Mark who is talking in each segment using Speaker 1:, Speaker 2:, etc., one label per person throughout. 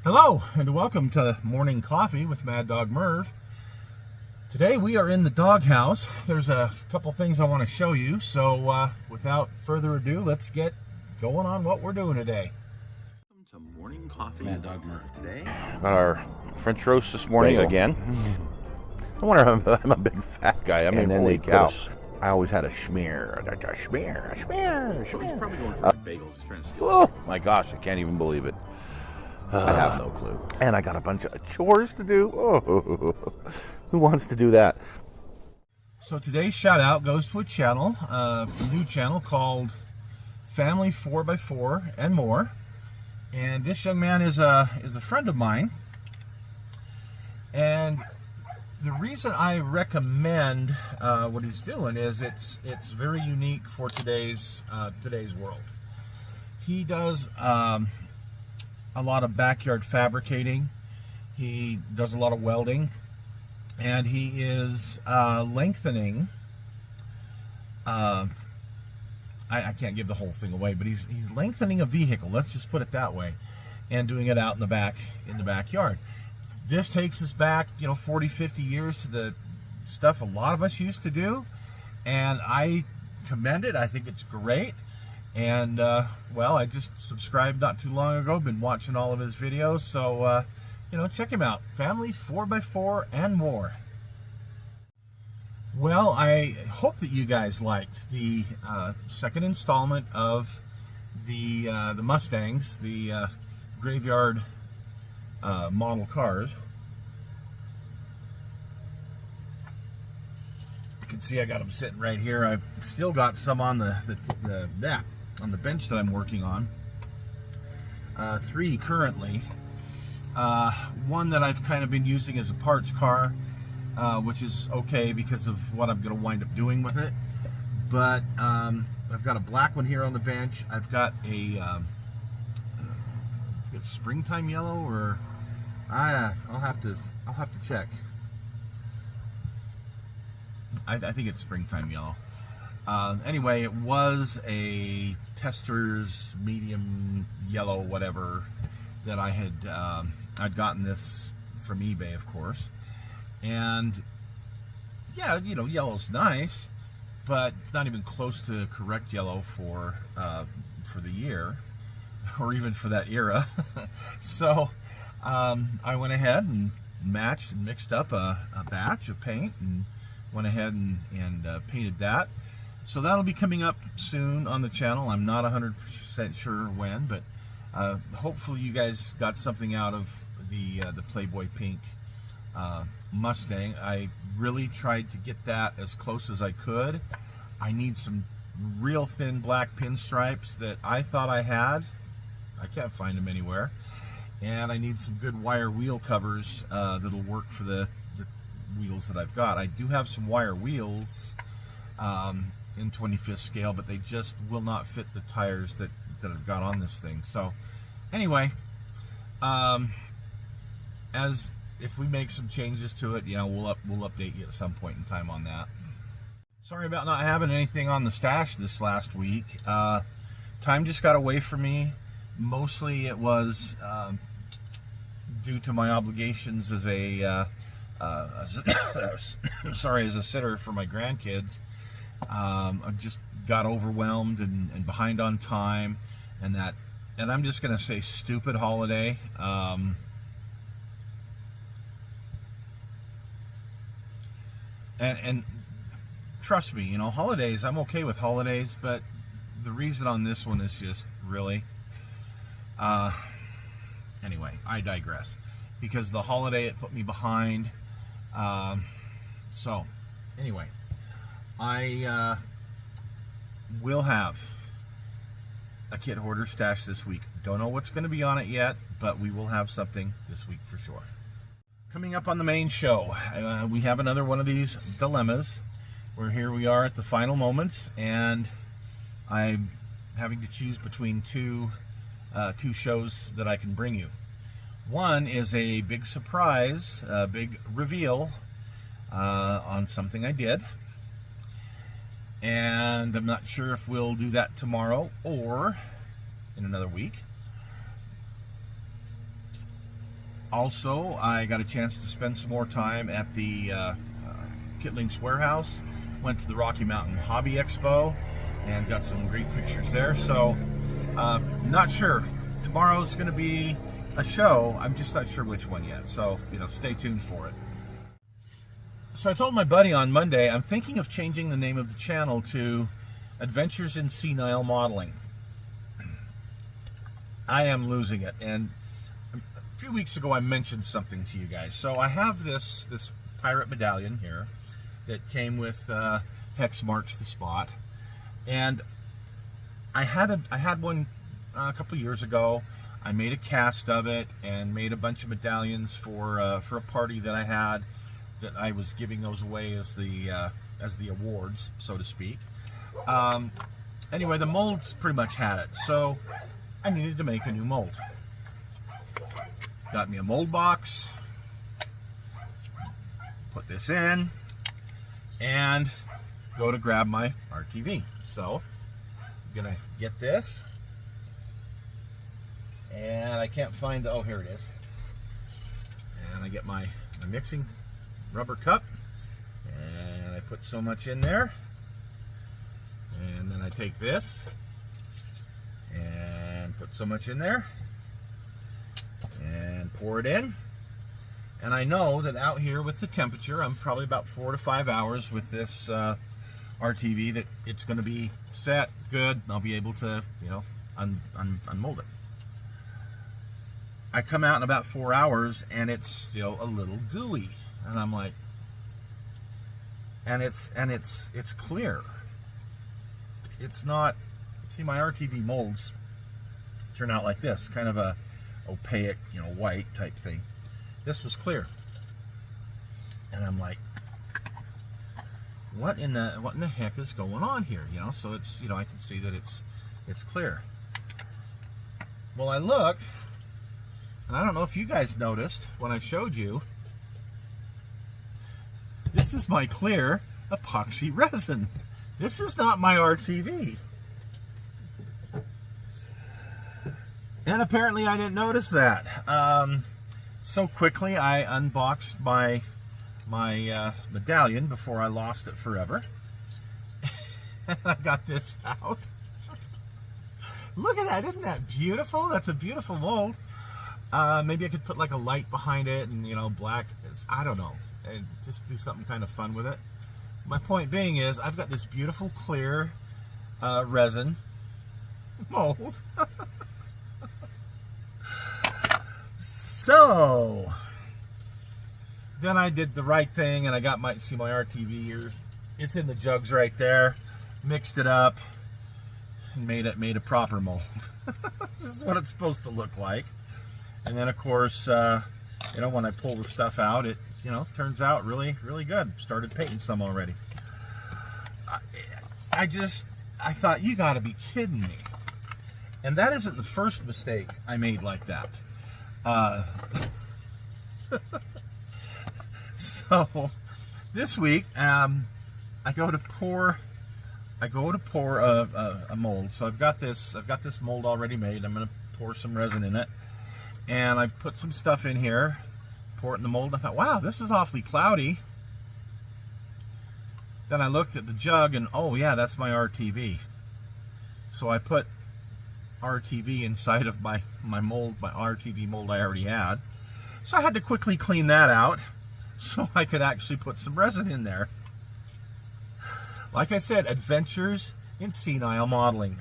Speaker 1: Hello and welcome to Morning Coffee with Maddog Merv. Today we are in the doghouse. There's a couple things I want to show you, so without further ado, let's get going on what we're doing today.
Speaker 2: Welcome to Morning Coffee.
Speaker 3: Maddog Merv today.
Speaker 2: Got our French roast this morning
Speaker 3: Bagel.
Speaker 2: again. No wonder I'm a big fat guy. I mean,
Speaker 3: And then
Speaker 2: holy
Speaker 3: they
Speaker 2: cow.
Speaker 3: I always had a schmear. A schmear.
Speaker 2: He's probably going for bagels. He's trying to steal.
Speaker 3: Oh my gosh, I can't even believe it.
Speaker 2: I have no clue.
Speaker 3: And I got a bunch of chores to do. Oh, who wants to do that?
Speaker 1: So today's shout out goes to a new channel called Family 4x4 and More. And this young man is a friend of mine. And the reason I recommend what he's doing is it's very unique for today's world. He does a lot of backyard fabricating. He does a lot of welding, and he is lengthening. I can't give the whole thing away, but he's lengthening a vehicle. Let's just put it that way, and doing it out in the backyard. This takes us back, 40, 50 years to the stuff a lot of us used to do, and I commend it. I think it's great. And, I just subscribed not too long ago, been watching all of his videos, so, check him out. Family 4x4 and More. Well, I hope that you guys liked the second installment of the Mustangs, the graveyard model cars. You can see I got them sitting right here. I've still got some on on the bench that I'm working on. 3 currently. One that I've kind of been using as a parts car, which is okay because of what I'm going to wind up doing with it. But I've got a black one here on the bench. I've got a it's springtime yellow, or I'll have to check. I think it's springtime yellow. Anyway, it was a Tester's medium yellow, whatever, that I had I'd gotten this from eBay, of course. And yeah, yellow's nice, but not even close to correct yellow for the year, or even for that era. So I went ahead and matched and mixed up a batch of paint and went ahead and painted that. So that'll be coming up soon on the channel. I'm not 100% sure when, but hopefully you guys got something out of the Playboy Pink Mustang. I really tried to get that as close as I could. I need some real thin black pinstripes that I thought I had. I can't find them anywhere. And I need some good wire wheel covers that'll work for the wheels that I've got. I do have some wire wheels in 25th scale, but they just will not fit the tires that I've got on this thing. So anyway, as if we make some changes to it, we'll update you at some point in time on that. Sorry about not having anything on the stash this last week. Time just got away from me. Mostly it was due to my obligations as a as a sitter for my grandkids. I just got overwhelmed and behind on time, and I'm just gonna say stupid holiday. And trust me, holidays, I'm okay with holidays, but the reason on this one is just really anyway, I digress, because the holiday, it put me behind. So anyway, I will have a kit hoarder stash this week. Don't know what's going to be on it yet, but we will have something this week for sure. Coming up on the main show, we have another one of these dilemmas where here we are at the final moments, and I'm having to choose between two shows that I can bring you. One is a big surprise, a big reveal on something I did. And I'm not sure if we'll do that tomorrow or in another week. Also, I got a chance to spend some more time at the Kitling's warehouse. Went to the Rocky Mountain Hobby Expo and got some great pictures there. So, not sure. Tomorrow's going to be a show. I'm just not sure which one yet. So, stay tuned for it. So I told my buddy on Monday, I'm thinking of changing the name of the channel to Adventures in Senile Modeling. I am losing it. And a few weeks ago I mentioned something to you guys. So I have this pirate medallion here that came with Hex Marks the Spot. And I had one a couple years ago. I made a cast of it and made a bunch of medallions for a party that I had, that I was giving those away as the awards, so to speak. Anyway, the molds pretty much had it, so I needed to make a new mold. Got me a mold box, put this in, and go to grab my RTV. So I'm gonna get this, and I can't find, oh, here it is. And I get my mixing rubber cup, and I put so much in there, and then I take this and put so much in there and pour it in. And I know that out here with the temperature, I'm probably about 4 to 5 hours with this RTV, that it's going to be set good. I'll be able to unmold it. I come out in about 4 hours and it's still a little gooey. And I'm like, and it's clear. It's not, see, my RTV molds turn out like this, kind of a opaque, white type thing. This was clear. And I'm like, what in the heck is going on here? So it's, I can see that it's clear. Well, I look, and I don't know if you guys noticed when I showed you, this is my clear epoxy resin. This is not my RTV. And apparently I didn't notice that. So quickly I unboxed my medallion before I lost it forever. And I got this out. Look at that, isn't that beautiful? That's a beautiful mold. Maybe I could put like a light behind it and, black, I don't know. And just do something kind of fun with it. My point being is, I've got this beautiful clear resin mold. So then I did the right thing, and I got my RTV here. It's in the jugs right there. Mixed it up and made a proper mold. This is what it's supposed to look like. And then of course, when I pull the stuff out, it turns out really, really good. Started painting some already. I thought, you gotta be kidding me. And that isn't the first mistake I made like that. So this week, I go to pour a mold. So I've got this mold already made. I'm gonna pour some resin in it, and I put some stuff in here. Pour it in the mold. I thought, wow, this is awfully cloudy. Then I looked at the jug, and oh yeah, that's my RTV. So I put RTV inside of my mold, my RTV mold I already had. So I had to quickly clean that out so I could actually put some resin in there. Like I said, Adventures in Senile Modeling.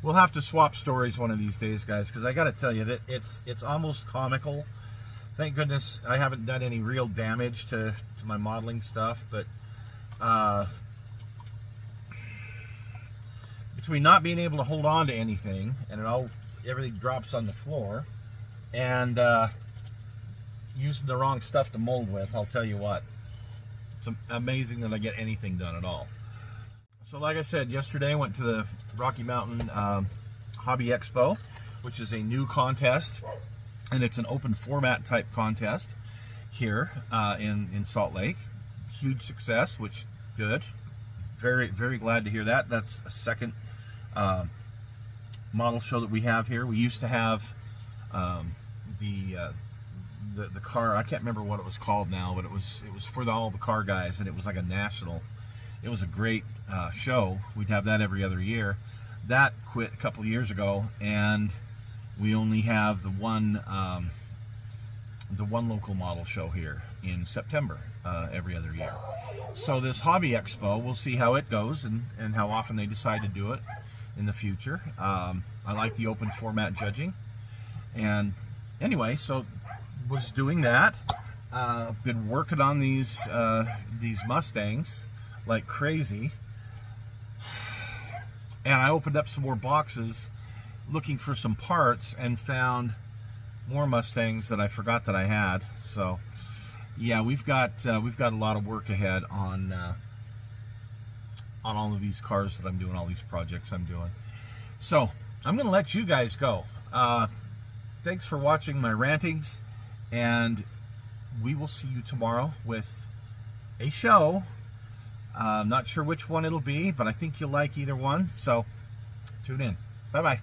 Speaker 1: We'll have to swap stories one of these days, guys, because I got to tell you that it's almost comical. Thank goodness I haven't done any real damage to my modeling stuff, but between not being able to hold on to anything and everything drops on the floor, and using the wrong stuff to mold with, I'll tell you what, it's amazing that I get anything done at all. So like I said, yesterday I went to the Rocky Mountain Hobby Expo, which is a new contest, and it's an open format type contest here in Salt Lake. Huge success, which good. very, very glad to hear that. That's a second model show that we have here. We used to have the car. I can't remember what it was called now, but it was for all the car guys, and it was like a national. It was a great show. We'd have that every other year. That quit a couple of years ago, and we only have the one local model show here in September every other year. So this hobby expo, we'll see how it goes and how often they decide to do it in the future. I like the open format judging. And anyway, so was doing that. Been working on these Mustangs like crazy. And I opened up some more boxes looking for some parts and found more Mustangs that I forgot that I had. So yeah, we've got a lot of work ahead on all of these cars that I'm doing, all these projects I'm doing. So I'm gonna let you guys go. Thanks for watching my rantings, and we will see you tomorrow with a show. I'm not sure which one it'll be, but I think you'll like either one. So tune in. Bye-bye.